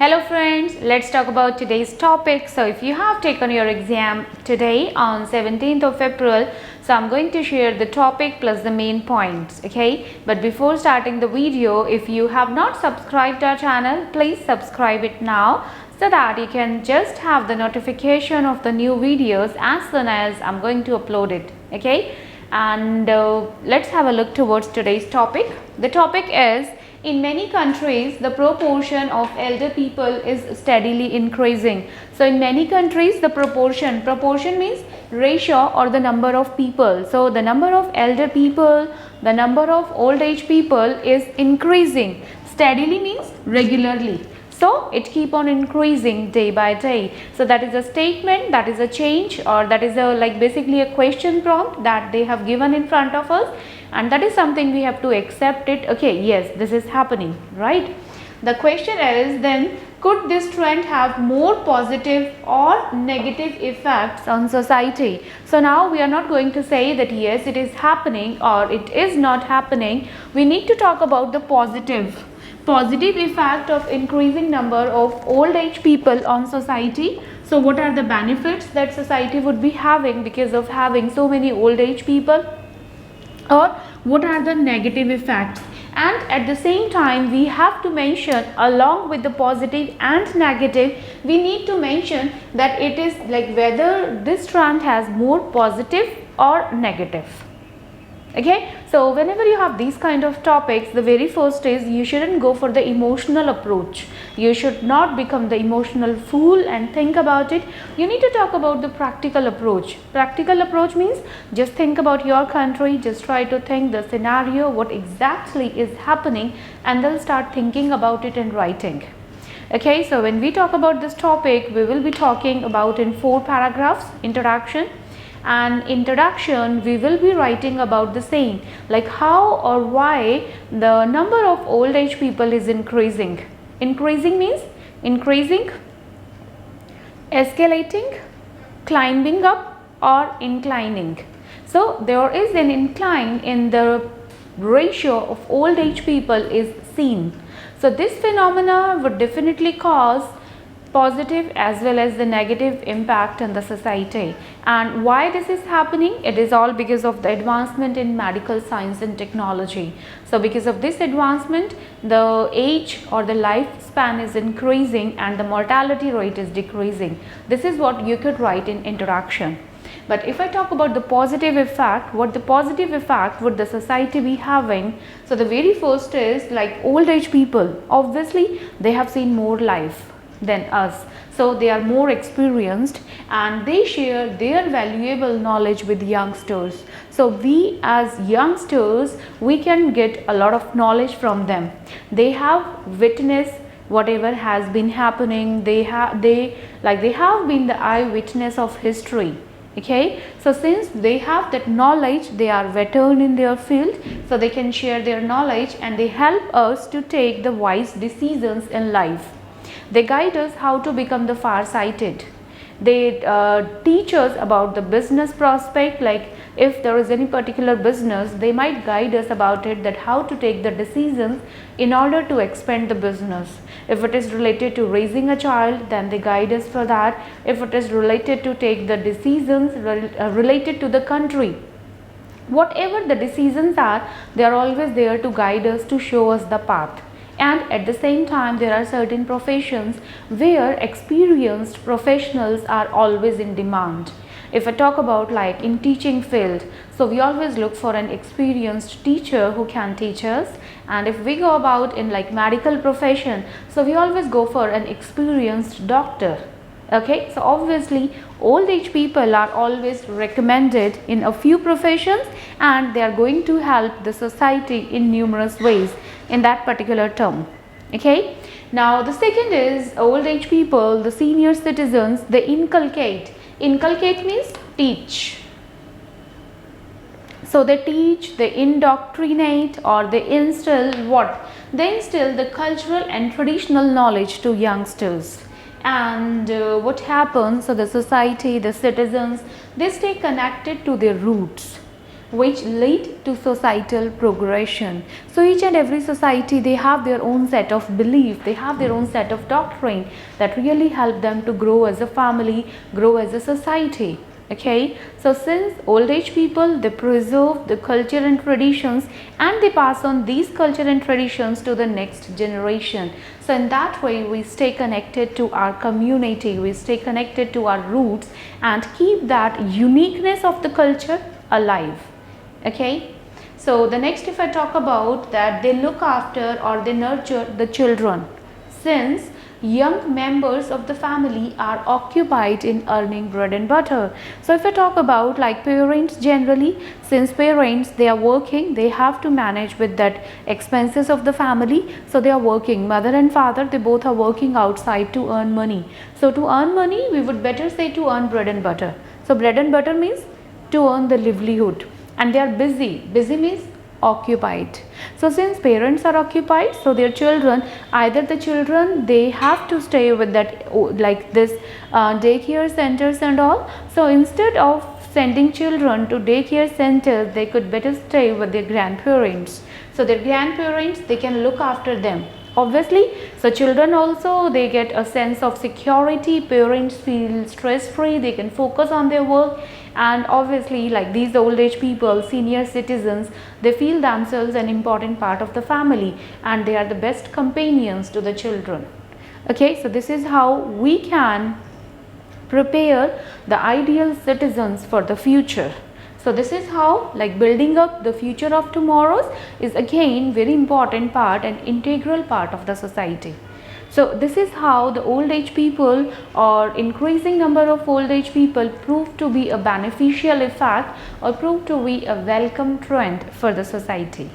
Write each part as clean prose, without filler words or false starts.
Hello friends, let's talk about today's topic. So if you have taken your exam today on 17th of April, so I'm going to share the topic plus the main points, okay? But before starting the video, if you have not subscribed our channel, please subscribe it now so that you can just have the notification of the new videos as soon as I'm going to upload it, okay? And let's have a look towards today's topic. The topic is, in many countries, the proportion of elder people is steadily increasing. So in many countries, the proportion means ratio or the number of people. So the number of elder people, the number of old age people is increasing. Steadily means regularly. So it keep on increasing day by day. So that is a statement, that is a change, or that is a basically a question prompt that they have given in front of us, and that is something we have to accept it. Okay, yes, this is happening, right? The question is then, could this trend have more positive or negative effects on society? So now we are not going to say that yes, it is happening or it is not happening. We need to talk about the positive effect of increasing number of old age people on society. So what are the benefits that society would be having because of having so many old age people, or what are the negative effects? And at the same time, we have to mention, along with the positive and negative, we need to mention that it is whether this trend has more positive or negative. Okay, so whenever you have these kind of topics, the very first is you shouldn't go for the emotional approach. You should not become the emotional fool and think about it. You need to talk about the practical approach. Practical approach means just think about your country, just try to think the scenario, what exactly is happening, and then start thinking about it and writing. Okay, so when we talk about this topic, we will be talking about in 4 paragraphs, introduction. And introduction, we will be writing about the same, like how or why the number of old age people is increasing. Increasing means increasing, escalating, climbing up, or inclining. So there is an incline in the ratio of old age people is seen. So this phenomena would definitely cause positive as well as the negative impact on the society. And why this is happening? It is all because of the advancement in medical science and technology. So because of this advancement, the age or the lifespan is increasing and the mortality rate is decreasing. This is what you could write in introduction. But if I talk about the positive effect, what the positive effect would the society be having? So the very first is old age people. Obviously, they have seen more life than us, so they are more experienced and they share their valuable knowledge with youngsters. So we as youngsters, we can get a lot of knowledge from them. They have witnessed whatever has been happening. They have been the eyewitness of history. Okay, so since they have that knowledge, they are veteran in their field, so they can share their knowledge and they help us to take the wise decisions in life. They guide us how to become the far-sighted. They teach us about the business prospect, like if there is any particular business, they might guide us about it, that how to take the decisions in order to expand the business. If it is related to raising a child, then they guide us for that. If it is related to take the decisions related to the country, whatever the decisions are, they are always there to guide us, to show us the path. And at the same time, there are certain professions where experienced professionals are always in demand. If I talk about in teaching field, so we always look for an experienced teacher who can teach us. And if we go about in medical profession, so we always go for an experienced doctor. Okay, so obviously old age people are always recommended in a few professions, and they are going to help the society in numerous ways in that particular term. Okay, now the second is old age people, the senior citizens, they inculcate. Inculcate means teach. So they teach, they indoctrinate, or they instill what? They instill the cultural and traditional knowledge to youngsters. And what happens? So the society, the citizens, they stay connected to their roots. which lead to societal progression. So each and every society, they have their own set of belief, they have their own set of doctrine that really help them to grow as a family, grow as a society. Okay, so since old age people, they preserve the culture and traditions, and they pass on these culture and traditions to the next generation. So in that way we stay connected to our community, we stay connected to our roots and keep that uniqueness of the culture alive. Okay, so the next, if I talk about that, they look after or they nurture the children, since young members of the family are occupied in earning bread and butter. So if I talk about like parents, generally, since parents, they are working, they have to manage with that expenses of the family, so they are working. Mother and father, they both are working outside to earn money. So to earn money, we would better say to earn bread and butter. So bread and butter means to earn the livelihood, and they are busy. Busy means occupied. So since parents are occupied, so their children, either the children, they have to stay with that like this daycare centers and all. So instead of sending children to daycare centers, they could better stay with their grandparents. So their grandparents, they can look after them, obviously. So children also, they get a sense of security, parents feel stress free, they can focus on their work, and obviously like these old age people, senior citizens, they feel themselves an important part of the family, and they are the best companions to the children. Okay, so this is how we can prepare the ideal citizens for the future. So this is how like building up the future of tomorrows is again very important part and integral part of the society. So this is how the old age people or increasing number of old age people prove to be a beneficial effect or prove to be a welcome trend for the society.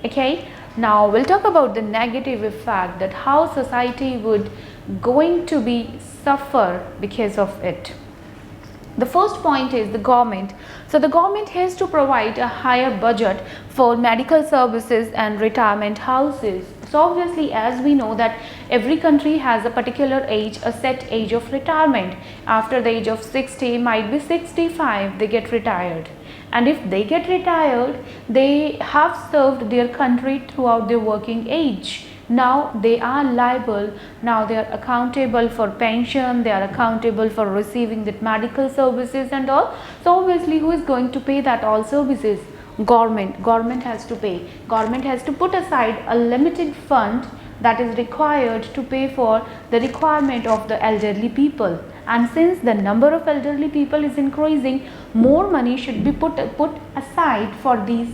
Okay, now we'll talk about the negative effect, that how society would going to be suffer because of it. The first point is the government. So the government has to provide a higher budget for medical services and retirement houses. So obviously, as we know that every country has a particular age, a set age of retirement. After the age of 60, might be 65, they get retired. And if they get retired, they have served their country throughout their working age. Now they are liable, now they are accountable for pension, they are accountable for receiving that medical services and all. So obviously, who is going to pay that all services? Government. Government has to pay. Government has to put aside a limited fund that is required to pay for the requirement of the elderly people. And since the number of elderly people is increasing, more money should be put aside for these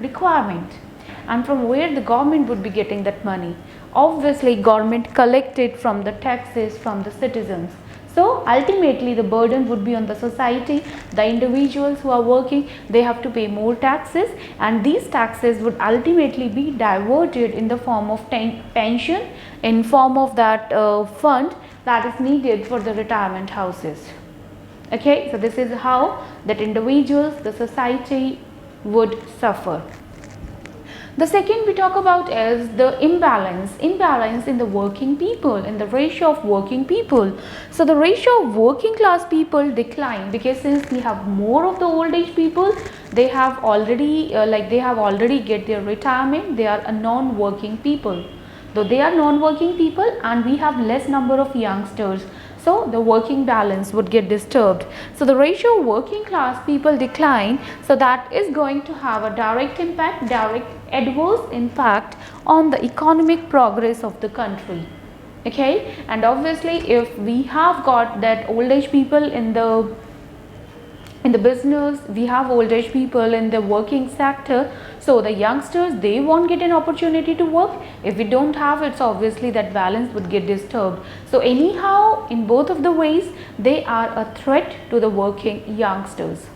requirements. And from where the government would be getting that money? Obviously, government collected from the taxes from the citizens. So ultimately the burden would be on the society. The individuals who are working, they have to pay more taxes, and these taxes would ultimately be diverted in the form of pension, in form of that fund that is needed for the retirement houses. Okay, so this is how that individuals, the society would suffer. The second we talk about is the imbalance in the working people, in the ratio of working people. So the ratio of working class people decline, because since we have more of the old age people, they have already get their retirement, they are a non-working people. Though they are non-working people, and we have less number of youngsters, so the working balance would get disturbed. So the ratio of working class people decline, so that is going to have a direct impact, direct adverse impact on the economic progress of the country. Okay, and obviously if we have got that old age people in the business, we have old age people in the working sector, so the youngsters, they won't get an opportunity to work. If we don't have it, so obviously that balance would get disturbed. So anyhow, in both of the ways, they are a threat to the working youngsters.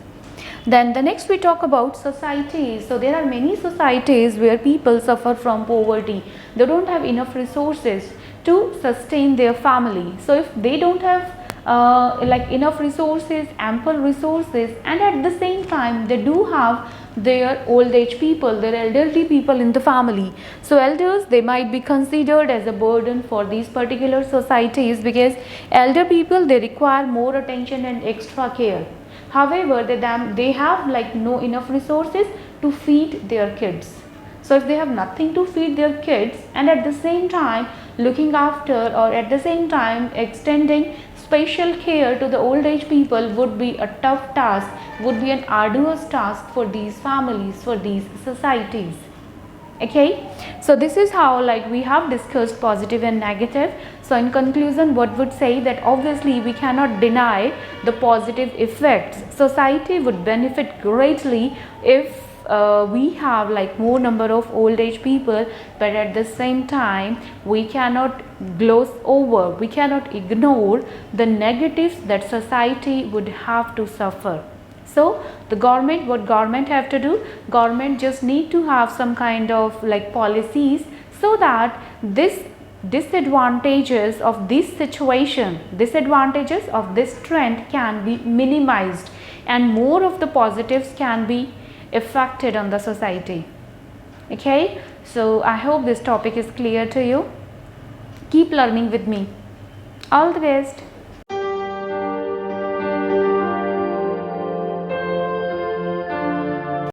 Then the next we talk about societies. So there are many societies where people suffer from poverty. They don't have enough resources to sustain their family. So if they don't have enough resources, ample resources, and at the same time they do have their old age people, their elderly people in the family. So elders, they might be considered as a burden for these particular societies, because elder people, they require more attention and extra care. However, they have like no enough resources to feed their kids. So if they have nothing to feed their kids, and at the same time looking after, or at the same time extending special care to the old age people would be a tough task, would be an arduous task for these families, for these societies. Okay, so this is how like we have discussed positive and negative. So in conclusion, what would say that obviously we cannot deny the positive effects. Society would benefit greatly if we have like more number of old age people, but at the same time we cannot gloss over, we cannot ignore the negatives that society would have to suffer. So the government, what government have to do, government just need to have some kind of like policies, so that this disadvantages of this situation, disadvantages of this trend can be minimized, and more of the positives can be affected on the society. Okay, so I hope this topic is clear to you. Keep learning with me. All the best.